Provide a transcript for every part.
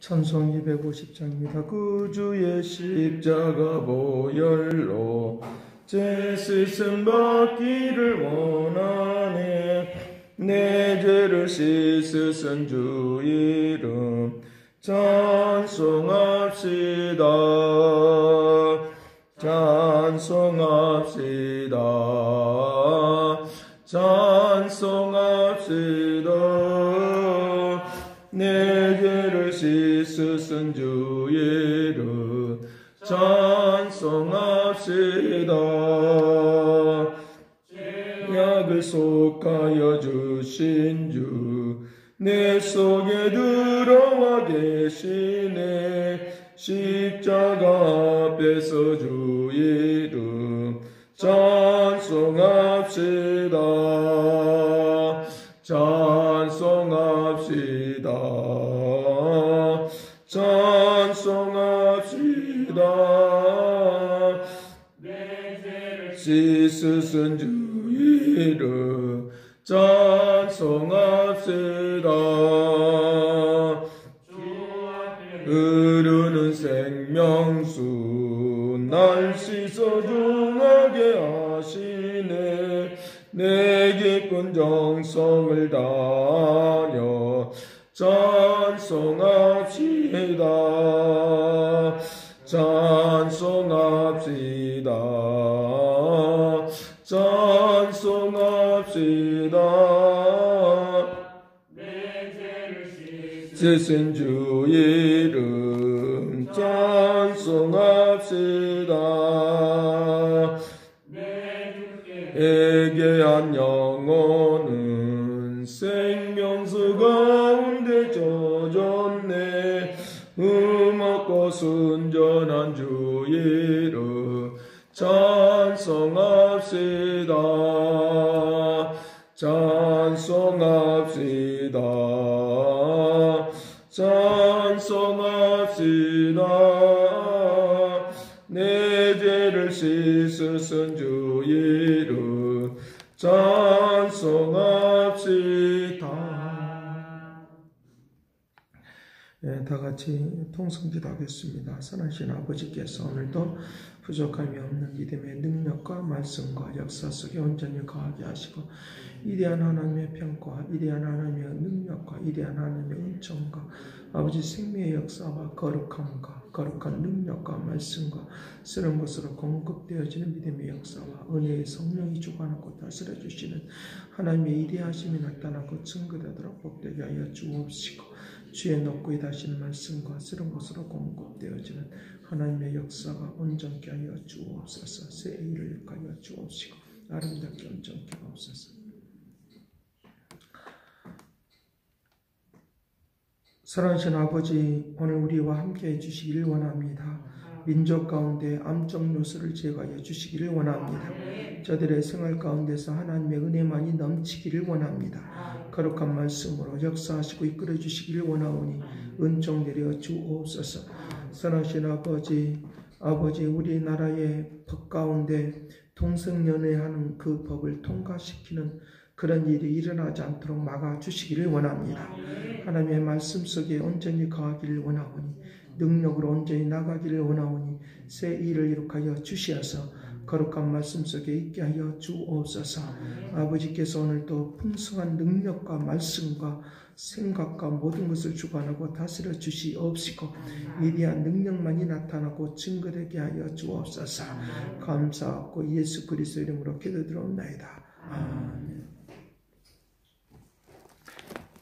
찬송 250장입니다. 그 주의 십자가 보혈로 제 씻음 받기를 원하네. 내 죄를 씻으신 주 이름 찬송합시다. 찬송합시다. 찬송합시다. 내 죄를 씻으신 주 이름 찬송합시다. 약을 속하여 주신 주 내 속에 들어와 계시네. 십자가 앞에서 주 이름 찬송합시다. 찬송합시다. 찬송합시다. 내 죄를 씻으신 주 이름 찬송합시다. 흐르는 생명수 날 씻어 중하게 하시네. 내 깊은 정성을 다하여 찬송합시다. 찬송합시다. 찬송합시다. 내 죄를 씻으신 주 이름 찬송합시다. 애게한 영혼은 생명수 가운데 젖었네. 흠없고 순전한 주 이름 찬송합시다. 찬송합시다. 찬송합시다. 내 죄를 씻으신 주 이름 찬송합시다. 네, 다 같이 통성기도하겠습니다. 선하신 아버지께서 오늘도 부족함이 없는 믿음의 능력과 말씀과 역사 속에 온전히 거하게 하시고 위대한 하나님의 평과 위대한 하나님의 능력과 위대한 하나님의 은총과 아버지 생명의 역사와 거룩함과 거룩한 능력과 말씀과 쓰는 것으로 공급되어지는 믿음의 역사와 은혜의 성령이 주관하고 다스려 주시는 하나님의 위대하심이 나타나고 증거되도록 복되게 하여 주옵시고 주의 높고 위대하신 말씀과 쓰는 것으로 공급되어지는 하나님의 역사가 온전케 하여 주옵소서. 새 일을 일으켜 주옵시고 아름답게 온전케 하옵소서. 사랑하신 아버지, 오늘 우리와 함께 해주시기를 원합니다. 민족 가운데 암적 요소를 제거하여 주시기를 원합니다. 저들의 생활 가운데서 하나님의 은혜만이 넘치기를 원합니다. 거룩한 말씀으로 역사하시고 이끌어 주시기를 원하오니 은총 내려 주옵소서. 선하신 아버지, 우리나라의 법 가운데 동성연애하는 그 법을 통과시키는 그런 일이 일어나지 않도록 막아주시기를 원합니다. 하나님의 말씀 속에 온전히 거하기를 원하오니 능력으로 온전히 나가기를 원하오니 새 일을 이룩하여 주시어서 거룩한 말씀 속에 있게 하여 주옵소서. 아버지께서 오늘도 풍성한 능력과 말씀과 생각과 모든 것을 주관하고 다스려 주시옵시고 위대한 능력만이 나타나고 증거되게 하여 주옵소서. 감사하고 예수 그리스도 이름으로 기도드리옵나이다. 아멘.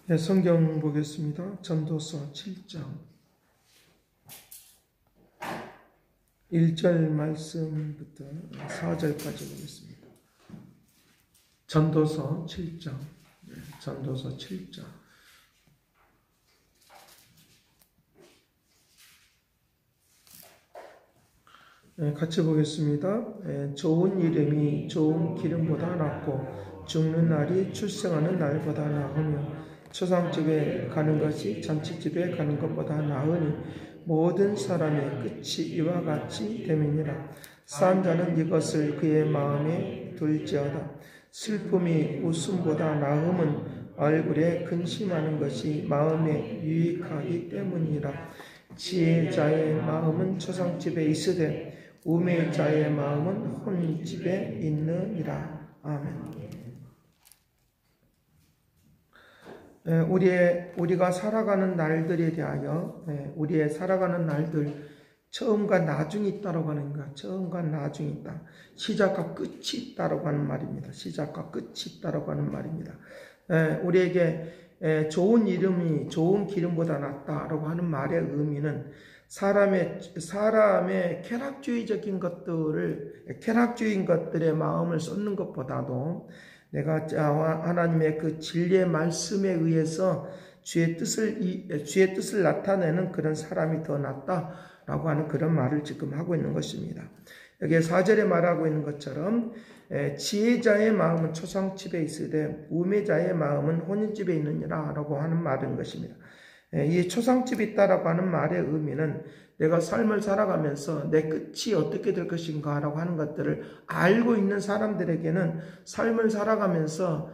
네, 성경 보겠습니다. 전도서 7장 1절 말씀부터 4절까지 보겠습니다. 전도서 7장. 네, 같이 보겠습니다. 좋은 이름이 좋은 기름보다 낫고 죽는 날이 출생하는 날보다 나으며 초상집에 가는 것이 잔치집에 가는 것보다 나으니 모든 사람의 끝이 이와 같이 됨이니라. 산 자는 이것을 그의 마음에 둘지어다. 슬픔이 웃음보다 나음은 얼굴에 근심하는 것이 마음에 유익하기 때문이라. 지혜자의 마음은 초상집에 있으되 우매자의 마음은 혼집에 있느니라. 아멘. 우리가 살아가는 날들에 대하여 우리의 살아가는 날들 처음과 나중이 있다라고 하는 것, 처음과 나중이 있다. 시작과 끝이 있다라고 하는 말입니다. 시작과 끝이 있다라고 하는 말입니다. 우리에게 좋은 이름이 좋은 기름보다 낫다라고 하는 말의 의미는 사람의 쾌락주의적인 것들의 마음을 쏟는 것보다도 내가 하나님의 그 진리의 말씀에 의해서 주의 뜻을 나타내는 그런 사람이 더 낫다라고 하는 그런 말을 지금 하고 있는 것입니다. 여기에 4절에 말하고 있는 것처럼 지혜자의 마음은 초상집에 있으되 우매자의 마음은 혼인집에 있느니라 라고 하는 말인 것입니다. 이 초상집이 있다라고 하는 말의 의미는 내가 삶을 살아가면서 내 끝이 어떻게 될 것인가 라고 하는 것들을 알고 있는 사람들에게는 삶을 살아가면서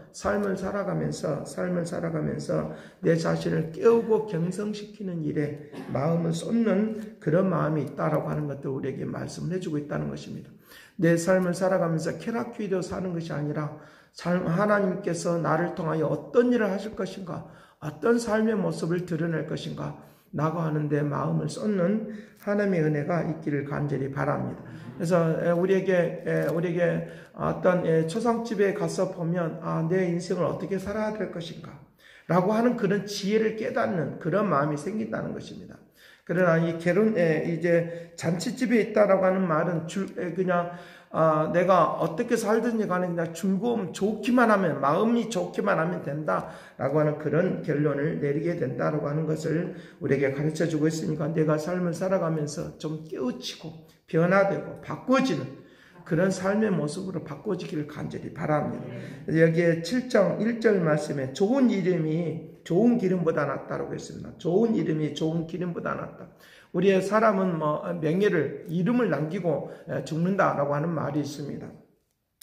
내 자신을 깨우고 경성시키는 일에 마음을 쏟는 그런 마음이 있다라고 하는 것들을 우리에게 말씀을 해주고 있다는 것입니다. 내 삶을 살아가면서 쾌락주의로 사는 것이 아니라 하나님께서 나를 통하여 어떤 일을 하실 것인가, 어떤 삶의 모습을 드러낼 것인가 라고 하는데 마음을 쏟는 하나님의 은혜가 있기를 간절히 바랍니다. 그래서 우리에게 어떤 초상집에 가서 보면 내 인생을 어떻게 살아야 될 것인가 라고 하는 그런 지혜를 깨닫는 그런 마음이 생긴다는 것입니다. 그러나 이 이제 잔치집에 있다라고 하는 말은 그냥 내가 어떻게 살든지 간에 그냥 즐거움 좋기만 하면, 마음이 좋기만 하면 된다라고 하는 그런 결론을 내리게 된다라고 하는 것을 우리에게 가르쳐 주고 있으니까 내가 삶을 살아가면서 좀 깨우치고 변화되고 바꿔지는 그런 삶의 모습으로 바꿔지기를 간절히 바랍니다. 여기에 7장 1절 말씀에 좋은 이름이 좋은 기름보다 낫다라고 했습니다. 좋은 이름이 좋은 기름보다 낫다. 우리의 사람은 이름을 남기고 죽는다라고 하는 말이 있습니다.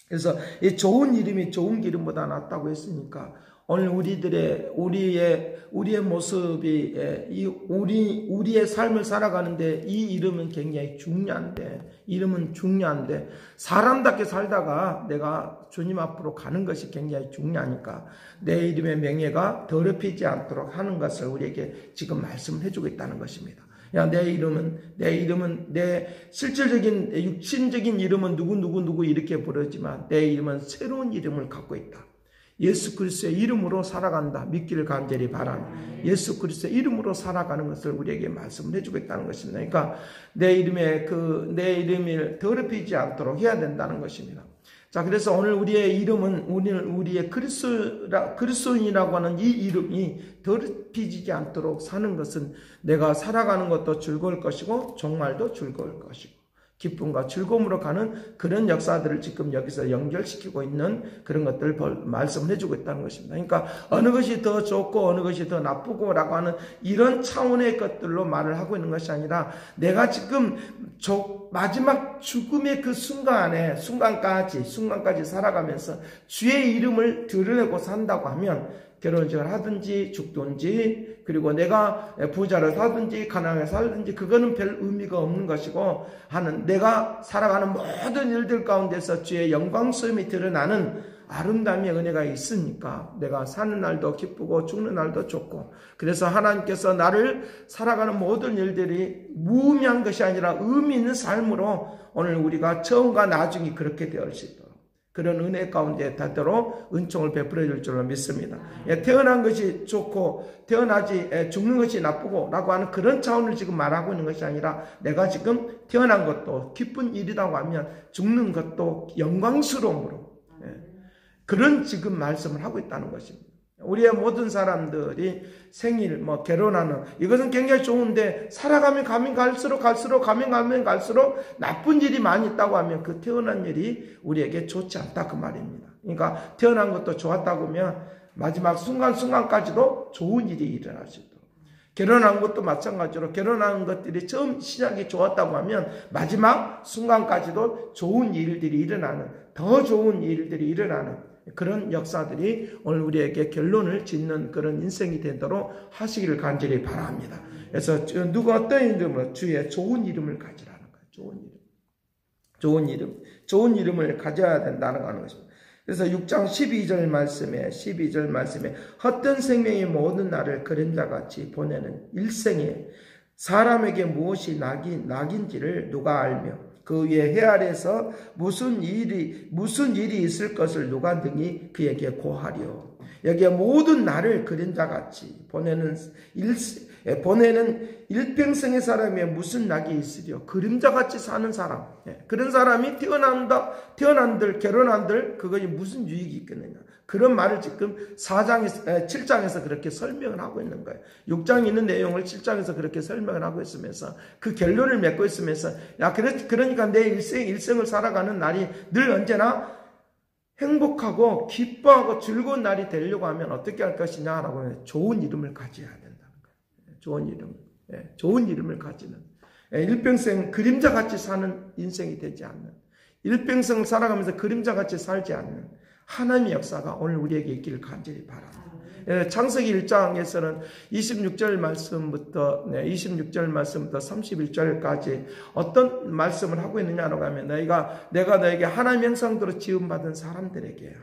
그래서 이 좋은 이름이 좋은 기름보다 낫다고 했으니까 오늘 우리의 모습이 우리의 삶을 살아가는데 이 이름은 굉장히 중요한데 사람답게 살다가 내가 주님 앞으로 가는 것이 굉장히 중요하니까 내 이름의 명예가 더럽히지 않도록 하는 것을 우리에게 지금 말씀을 해주고 있다는 것입니다. 내 이름은 내 실질적인 육신적인 이름은 누구 이렇게 부르지만 내 이름은 새로운 이름을 갖고 있다. 예수 그리스도의 이름으로 살아간다. 믿기를 간절히 바랍니다. 예수 그리스도의 이름으로 살아가는 것을 우리에게 말씀을 해주고 있다는 것입니다. 그러니까 내 이름을 더럽히지 않도록 해야 된다는 것입니다. 자, 그래서 오늘 우리의 이름은 우리의 그리스도인이라고 하는 이 이름이 더럽히지 않도록 사는 것은 내가 살아가는 것도 즐거울 것이고 종말도 즐거울 것이고 기쁨과 즐거움으로 가는 그런 역사들을 지금 여기서 연결시키고 있는 그런 것들을 말씀을 해주고 있다는 것입니다. 그러니까 어느 것이 더 좋고 어느 것이 더 나쁘고 라고 하는 이런 차원의 것들로 말을 하고 있는 것이 아니라 내가 지금 마지막 죽음의 그 순간까지 살아가면서 주의 이름을 드러내고 산다고 하면 결혼식을 하든지 죽든지 그리고 내가 부자를 사든지 가난하게 살든지 그거는 별 의미가 없는 것이고 내가 살아가는 모든 일들 가운데서 주의 영광스러움이 드러나는 아름다움의 은혜가 있으니까 내가 사는 날도 기쁘고 죽는 날도 좋고 그래서 하나님께서 나를 살아가는 모든 일들이 무의미한 것이 아니라 의미 있는 삶으로 오늘 우리가 처음과 나중이 그렇게 되어 있도록 그런 은혜 가운데 닿도록 은총을 베풀어 줄 줄로 믿습니다. 태어난 것이 좋고 죽는 것이 나쁘고 라고 하는 그런 차원을 지금 말하고 있는 것이 아니라 내가 지금 태어난 것도 기쁜 일이라고 하면 죽는 것도 영광스러움으로 그런 지금 말씀을 하고 있다는 것입니다. 우리의 모든 사람들이 생일, 결혼하는 이것은 굉장히 좋은데 살아가면 갈수록 나쁜 일이 많이 있다고 하면 그 태어난 일이 우리에게 좋지 않다 그 말입니다. 그러니까 태어난 것도 좋았다고 하면 마지막 순간까지도 좋은 일이 일어날 수 있도록 결혼한 것도 마찬가지로 결혼한 것들이 처음 시작이 좋았다고 하면 마지막 순간까지도 좋은 일들이 일어나는 더 좋은 일들이 일어나는 그런 역사들이 오늘 우리에게 결론을 짓는 그런 인생이 되도록 하시기를 간절히 바랍니다. 그래서 누가 어떤 이름으로 주의 좋은 이름을 가지라는 거예요. 좋은 이름을 가져야 된다는 것입니다. 그래서 6장 12절 말씀에 헛된 생명의 모든 날을 그림자같이 보내는 일생에 사람에게 무엇이 낙인지를 누가 알며 그 위에 해 아래에서 무슨 일이 있을 것을 누가 능히 그에게 고하리요. 여기에 모든 날을 그림자같이 보내는 일평생의 사람에 무슨 낙이 있으리요. 그림자같이 사는 사람. 그런 사람이 태어난들, 결혼한들, 그것이 무슨 유익이 있겠느냐. 그런 말을 지금 7장에서 그렇게 설명을 하고 있는 거예요. 6장에 있는 내용을 7장에서 그렇게 설명을 하고 있으면서 그 결론을 맺고 있으면서 그러니까 내 일생을 살아가는 날이 늘 언제나 행복하고 기뻐하고 즐거운 날이 되려고 하면 어떻게 할 것이냐라고 하면 좋은 이름을 가져야 된다는 거예요. 좋은 이름을 가지는 일평생 그림자같이 사는 인생이 되지 않는 일평생 살아가면서 그림자같이 살지 않는 하나님의 역사가 오늘 우리에게 있기를 간절히 바랍니다. 창세기 1장에서는 26절 말씀부터 31절까지 어떤 말씀을 하고 있느냐라고 하면 내가 너에게 하나님의 형상으로 지음받은 사람들에게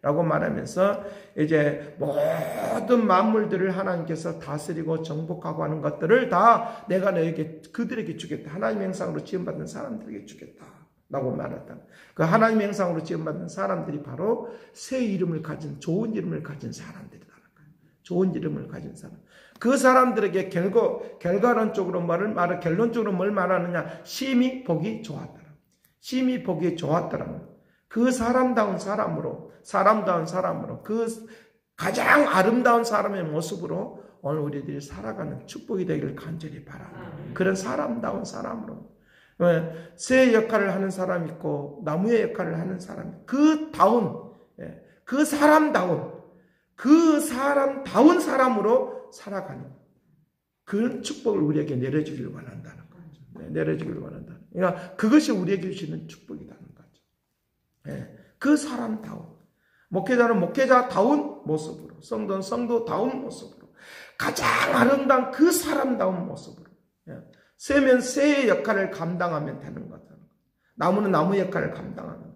라고 말하면서 이제 모든 만물들을 하나님께서 다스리고 정복하고 하는 것들을 다 내가 그들에게 주겠다. 하나님의 형상으로 지음받은 사람들에게 주겠다. 라고 말했다. 그 하나님의 형상으로 지음받은 사람들이 바로 새 이름을 가진 좋은 이름을 가진 사람들이라는 거예요. 좋은 이름을 가진 사람. 그 사람들에게 결론적으로 뭘 말하느냐? 심히 보기 좋았더라. 그 사람다운 사람으로 그 가장 아름다운 사람의 모습으로 오늘 우리들이 살아가는 축복이 되기를 간절히 바랍니다. 그런 사람다운 사람으로. 새 역할을 하는 사람이 있고 나무의 역할을 하는 사람이 그 사람다운 사람으로 살아가는 그런 축복을 우리에게 내려주기를 원한다는 거죠. 내려주기를 원한다. 그러니까 그것이 우리에게 주시는 축복이라는 거죠. 그 사람다운 목회자는 목회자다운 모습으로, 성도는 성도다운 모습으로, 가장 아름다운 그 사람다운 모습으로. 새면 새의 역할을 감당하면 되는 거다. 나무는 나무 역할을 감당하는.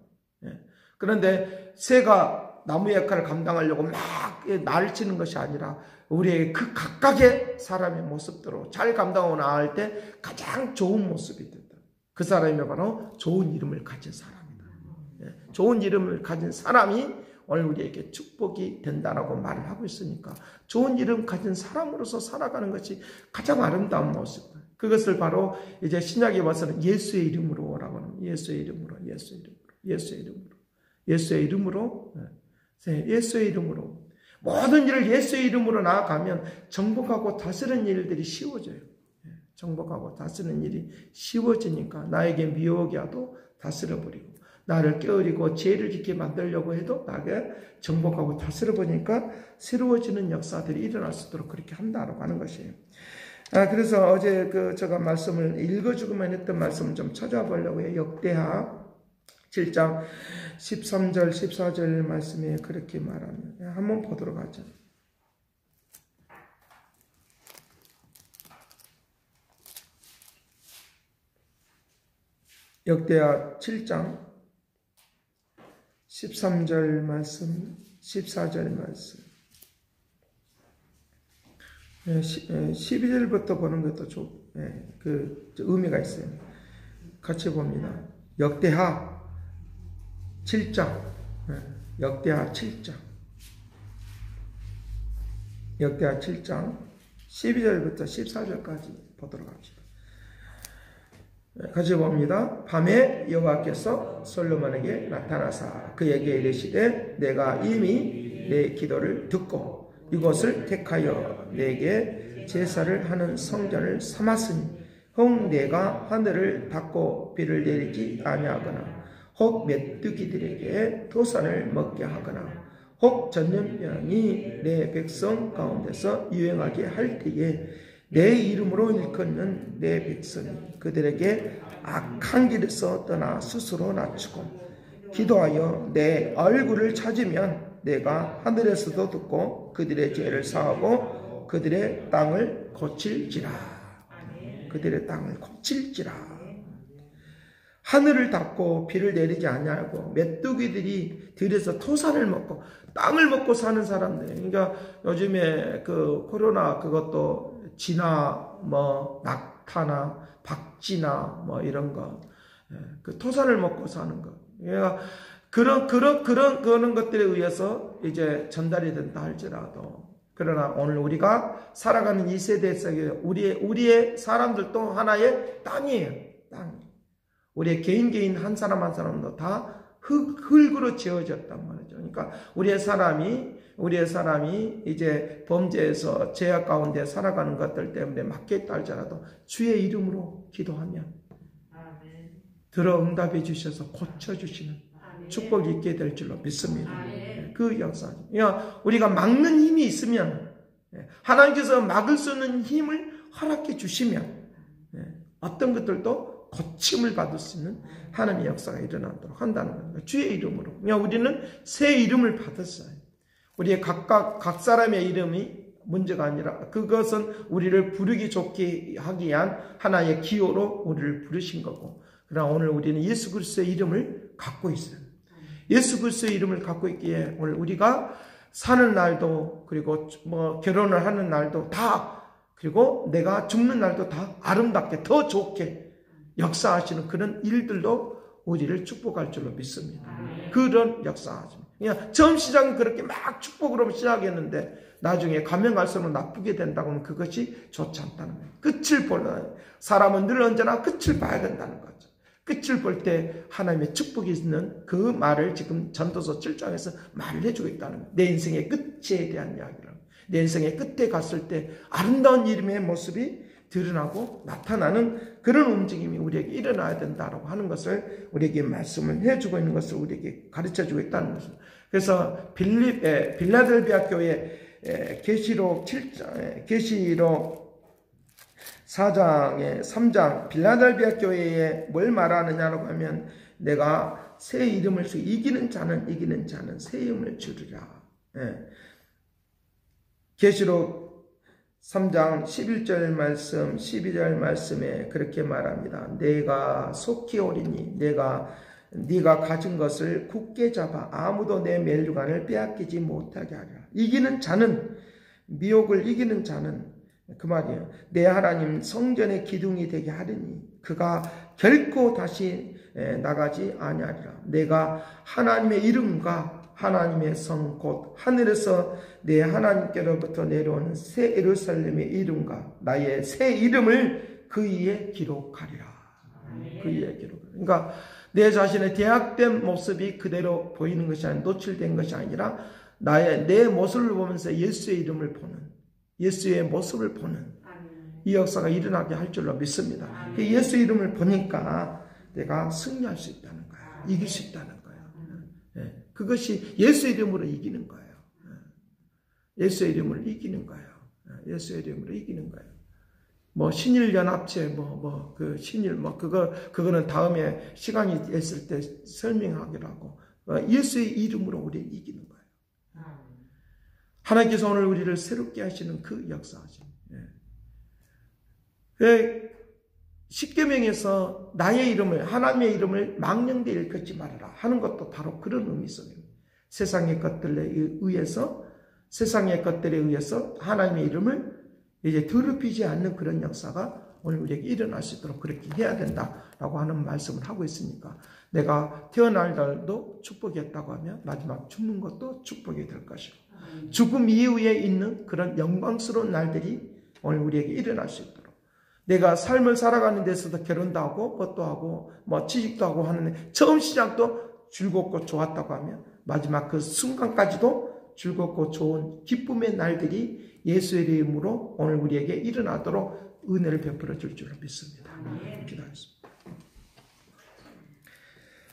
그런데 새가 나무 역할을 감당하려고 막 날을 치는 것이 아니라 우리에게 그 각각의 사람의 모습대로 잘 감당하고 나갈 때 가장 좋은 모습이 된다. 그 사람이 바로 좋은 이름을 가진 사람이다. 좋은 이름을 가진 사람이 오늘 우리에게 축복이 된다라고 말을 하고 있으니까 좋은 이름 가진 사람으로서 살아가는 것이 가장 아름다운 모습. 그것을 바로 이제 신약에 와서는 예수의 이름으로라고 하는 예수의 이름으로 모든 일을 예수의 이름으로 나아가면 정복하고 다스리는 일들이 쉬워져요. 정복하고 다스리는 일이 쉬워지니까 나에게 미혹이 와도 다스려버리고 나를 깨어리고 죄를 짓게 만들려고 해도 나에게 정복하고 다스려버리니까 새로워지는 역사들이 일어날 수 있도록 그렇게 한다라고 하는 것이에요. 그래서 어제 제가 말씀을 읽어주기만 했던 말씀을 좀 찾아보려고 해요. 역대하 7장 13절, 14절 말씀에 그렇게 말하면 한번 보도록 하죠. 역대하 7장 13절 말씀, 14절 말씀. 12절부터 보는 것도 그 의미가 있어요. 같이 봅니다. 역대하 7장 12절부터 14절까지 보도록 합시다. 같이 봅니다. 밤에 여호와께서 솔로몬에게 나타나사 그에게 이르시되 내가 이미 내 기도를 듣고 이곳을 택하여 내게 제사를 하는 성전을 삼았으니 혹 내가 하늘을 닫고 비를 내리지 아니하거나 혹 메뚜기들에게 도산을 먹게 하거나 혹 전염병이 내 백성 가운데서 유행하게 할 때에 내 이름으로 일컫는 내 백성이 그들에게 악한 길에서 떠나 스스로 낮추고 기도하여 내 얼굴을 찾으면 내가 하늘에서도 듣고 그들의 죄를 사하고 그들의 땅을 고칠지라. 그들의 땅을 고칠지라. 하늘을 닫고 비를 내리지 아니하고 메뚜기들이 들에서 토산을 먹고 땅을 먹고 사는 사람들. 그러니까 요즘에 그 코로나 그것도 쥐나 뭐 낙타나 박쥐나 뭐 이런 거, 그 토산을 먹고 사는 거. 그러니까 그런 것들에 의해서 이제 전달이 된다 할지라도, 그러나 오늘 우리가 살아가는 이 세대 속에 우리의 사람들도 하나의 땅이에요. 땅. 우리의 개인 한 사람 한 사람도 다 흙으로 지어졌단 말이죠. 그러니까 우리의 사람이 이제 범죄에서 죄악 가운데 살아가는 것들 때문에 막혀있다 할지라도 주의 이름으로 기도하면 들어 응답해 주셔서 고쳐주시는 축복이 있게 될 줄로 믿습니다. 그 역사. 그러니까 우리가 막는 힘이 있으면, 하나님께서 막을 수 있는 힘을 허락해 주시면 어떤 것들도 고침을 받을 수 있는 하나님의 역사가 일어나도록 한다는 겁니다. 주의 이름으로. 그냥 우리는 새 이름을 받았어요. 우리의 각 사람의 이름이 문제가 아니라 그것은 우리를 부르기 좋게 하기 위한 하나의 기호로 우리를 부르신 거고, 그러나 오늘 우리는 예수 그리스도의 이름을 갖고 있어요. 예수 그리스도의 이름을 갖고 있기에 오늘 우리가 사는 날도, 그리고 뭐 결혼을 하는 날도 다, 그리고 내가 죽는 날도 다 아름답게 더 좋게 역사하시는 그런 일들로 우리를 축복할 줄로 믿습니다. 그런 역사하십니다. 그냥 처음 시작은 그렇게 막 축복으로 시작했는데 나중에 가면 갈수록 나쁘게 된다고 하면 그것이 좋지 않다는 거예요. 끝을 보는, 사람은 늘 언제나 끝을 봐야 된다는 거죠. 끝을 볼 때 하나님의 축복이 있는 그 말을 지금 전도서 7장에서 말을 해주고 있다는 거예요. 내 인생의 끝에 대한 이야기를. 내 인생의 끝에 갔을 때 아름다운 이름의 모습이 드러나고 나타나는 그런 움직임이 우리에게 일어나야 된다고 하는 것을 우리에게 말씀을 해주고 있는 것을 우리에게 가르쳐주고 있다는 것입니다. 그래서 빌라델비아 교회 계시록 4장의 3장 빌라델비아 교회에 뭘 말하느냐라고 하면, 내가 새 이름을 이기는 자는 새 이름을 주리라. 계시록 3장 11절 말씀, 12절 말씀에 그렇게 말합니다. 내가 속히 오리니 네가 가진 것을 굳게 잡아 아무도 내 멸류관을 빼앗기지 못하게 하리라. 이기는 자는, 미혹을 이기는 자는, 그 말이에요. 내 하나님 성전의 기둥이 되게 하리니 그가 결코 다시 나가지 아니하리라. 내가 하나님의 이름과 하나님의 성 곧 하늘에서 내 하나님께로부터 내려오는 새 예루살렘의 이름과 나의 새 이름을 그 위에 기록하리라. 그 위에 기록하리라. 그러니까 내 자신의 대학된 모습이 그대로 보이는 것이 아니라, 노출된 것이 아니라 내 모습을 보면서 예수의 이름을 보는, 예수의 모습을 보는 이 역사가 일어나게 할 줄로 믿습니다. 예수 이름을 보니까 내가 승리할 수 있다는 거야. 이길 수 있다는 거야. 그것이 예수 이름으로 이기는 거예요. 예수 이름으로 이기는 거예요. 예수 이름으로 이기는 거예요. 뭐 신일연합체 그 신일 그거는 다음에 시간이 있을 때 설명하기로 하고, 예수의 이름으로 우리를 이기는 거예요. 하나님께서 오늘 우리를 새롭게 하시는 그 역사죠. 십계명에서 나의 이름을, 하나님의 이름을 망령되이 일컫지 말아라 하는 것도 바로 그런 의미 속입니다. 세상의 것들에 의해서 하나님의 이름을 이제 더럽히지 않는 그런 역사가 오늘 우리에게 일어날 수 있도록 그렇게 해야 된다라고 하는 말씀을 하고 있으니까, 내가 태어날 날도 축복이었다고 하면 마지막 죽는 것도 축복이 될 것이고, 죽음 이후에 있는 그런 영광스러운 날들이 오늘 우리에게 일어날 수 있도록, 내가 삶을 살아가는 데서도 결혼도 하고 뭣도 하고 뭐 취직도 하고 하는데 처음 시작도 즐겁고 좋았다고 하면 마지막 그 순간까지도 즐겁고 좋은 기쁨의 날들이 예수의 이름으로 오늘 우리에게 일어나도록 은혜를 베풀어 줄 줄로 믿습니다. 기도하겠습니다.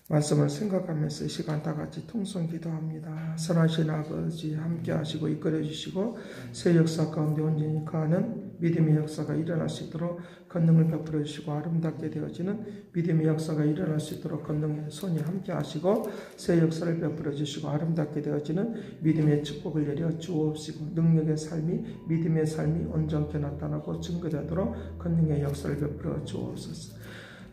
말씀을 생각하면서 이 시간 다 같이 통성 기도합니다. 선하신 아버지 함께 하시고 이끌어 주시고 새 역사 가운데 온전히 가는 믿음의 역사가 일어날 수 있도록 권능을 베풀어 주시고 아름답게 되어지는 믿음의 역사가 일어날 수 있도록 권능의 손이 함께 하시고 새 역사를 베풀어 주시고 아름답게 되어지는 믿음의 축복을 내려 주옵시고 능력의 삶이 믿음의 삶이 온전케 나타나고 증거되도록 권능의 역사를 베풀어 주옵소서.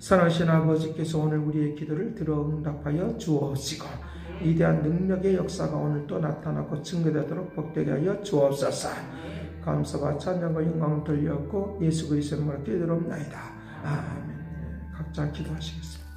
선하신 아버지께서 오늘 우리의 기도를 들어 응답하여 주옵시고 위대한 능력의 역사가 오늘 또 나타나고 증거되도록 복되게 하여 주옵소서. 감사와 찬양과 영광을 돌렸고 예수 그리스도의 이름으로 기도드리옵나이다. 아멘. 각자 기도하시겠습니다.